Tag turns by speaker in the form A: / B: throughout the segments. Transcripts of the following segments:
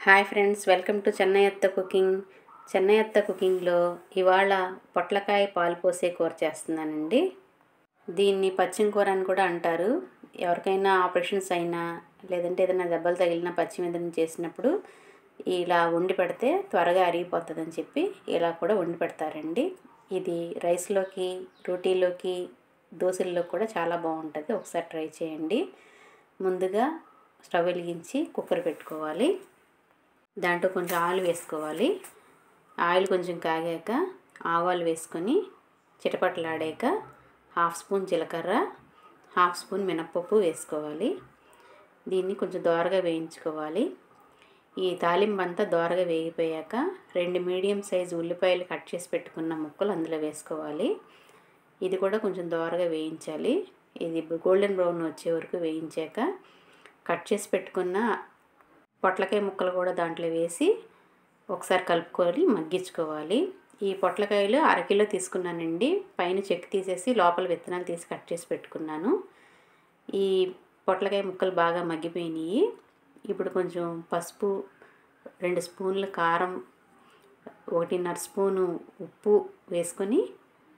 A: Hi friends, welcome to Chennai cooking. Chennai కుకింగ్లో ఇవాళ పొట్లకాయ పాలు పోసే కూర చేస్తున్నానండి. దీన్ని పచ్చిమ కూర అని కూడా అంటారు. ఎవరికైనా ఆపరేషన్స్ అయినా లేదంటే ఏదైనా దెబ్బలు తగిలినా పచ్చిమిదం చేసినప్పుడు ఇలా వండి పెడితే త్వరగా అరిగిపోతుందని చెప్పి ఇలా కూడా వండి పెడతారండి. ఇది రైస్లోకి, రోటీలోకి, దోశల్లో కూడా చాలా బాగుంటుంది. ఒకసారి ట్రై చేయండి. ముందుగా స్టవ్ వెలిగించి కుక్కర్ పెట్టుకోవాలి. దాంట్లో కొంచెం ఆయిల్ వేసుకోవాలి. ఆయిల్ కొంచెం కాగాక ఆవాలు వేసుకొని చిటపటలాడాక 1/2 స్పూన్ జీలకర్ర, 1/2 స్పూన్ మినప్పప్పు వేసుకోవాలి. దీన్ని కొంచెం దోరగా వేయించుకోవాలి. ఈ తాలింపు అంతా దోరగా వేగిపోయాక 2 మీడియం సైజు ఉల్లిపాయలు కట్ చేసి పెట్టుకున్న ముక్కలు అందులో వేసుకోవాలి. ఇది కూడా కొంచెం దోరగా వేయించాలి. ఇది గోల్డెన్ బ్రౌన్ వచ్చే వరకు వేయించాక కట్ చేసి పెట్టుకున్న పొట్లకాయ ముక్కలు కూడా దాంట్లో వేసి ఒకసారి కలుపుకొని మగ్గించుకోవాలి. ఈ పొట్లకాయలు 1/2 కిలో తీసుకున్నానండి. పైన చెక్కు తీసేసి లోపల విత్తనాలు తీసి కట్ చేసి పెట్టుకున్నాను. ఈ పొట్లకాయ ముక్కలు బాగా మగ్గిపోయినాయి. ఇప్పుడు కొంచెం పసుపు, 2 స్పూన్ల కారం, 1.5 స్పూను ఉప్పు వేసుకొని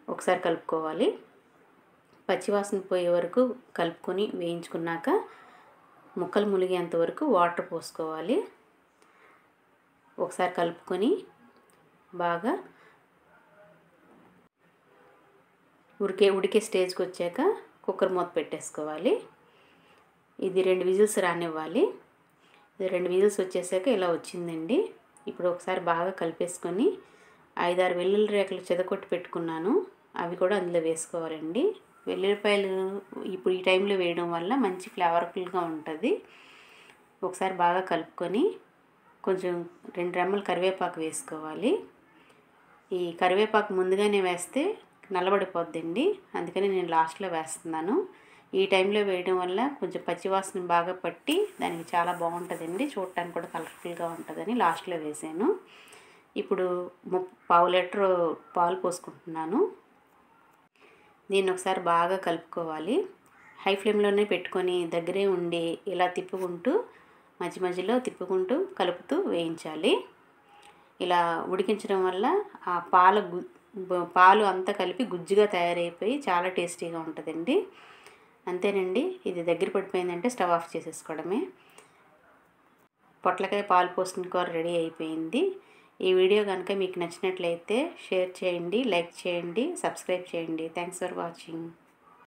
A: ఒకసారి కలుపుకోవాలి. పచ్చివాసన పోయే వరకు కలుపుకొని వేయించుకున్నాక ముక్కలు ములిగేంత వరకు వాటర్ పోసుకోవాలి. ఒకసారి కలుపుకొని బాగా ఉడికే స్టేజ్కి వచ్చాక కుక్కర్ మూత పెట్టేసుకోవాలి. ఇది 2 విజిల్స్ రానివ్వాలి. ఇది 2 విజిల్స్ వచ్చేసాక ఇలా వచ్చిందండి. ఇప్పుడు ఒకసారి బాగా కలిపేసుకొని 5-6 వెల్లుల్లి రేకులు చెదకొట్టి పెట్టుకున్నాను. అవి కూడా అందులో వేసుకోవాలండి. వెల్లుల్లిపాయలు ఇప్పుడు ఈ టైంలో వేయడం వల్ల మంచి ఫ్లేవర్ఫుల్గా ఉంటుంది. ఒకసారి బాగా కలుపుకొని కొంచెం 2 రెమ్మలు కరివేపాకు వేసుకోవాలి. ఈ కరివేపాకు ముందుగానే వేస్తే నల్లబడిపోద్దండి, అందుకని నేను లాస్ట్లో వేస్తున్నాను. ఈ టైంలో వేయడం వల్ల కొంచెం పచ్చివాసన బాగా పట్టి దానికి చాలా బాగుంటుందండి. చూడటానికి కూడా కలర్ఫుల్గా ఉంటుందని లాస్ట్లో వేసాను. ఇప్పుడు 1/4 లీటర్ పాలు పోసుకుంటున్నాను. దీన్ని ఒకసారి బాగా కలుపుకోవాలి. హై ఫ్లేమ్లోనే పెట్టుకొని దగ్గరే ఉండి ఇలా తిప్పుకుంటూ మధ్య మధ్యలో తిప్పుకుంటూ కలుపుతూ వేయించాలి. ఇలా ఉడికించడం వల్ల ఆ పాలు అంతా కలిపి గుజ్జుగా తయారైపోయి చాలా టేస్టీగా ఉంటుందండి. అంతేనండి, ఇది దగ్గర పడిపోయిందంటే స్టవ్ ఆఫ్ చేసేసుకోవడమే. పొట్లకాయ పాలు పోసిన కూర రెడీ అయిపోయింది. ఈ వీడియో కనుక మీకు నచ్చినట్లయితే షేర్ చేయండి, లైక్ చేయండి, సబ్స్క్రైబ్ చేయండి. Thanks for watching.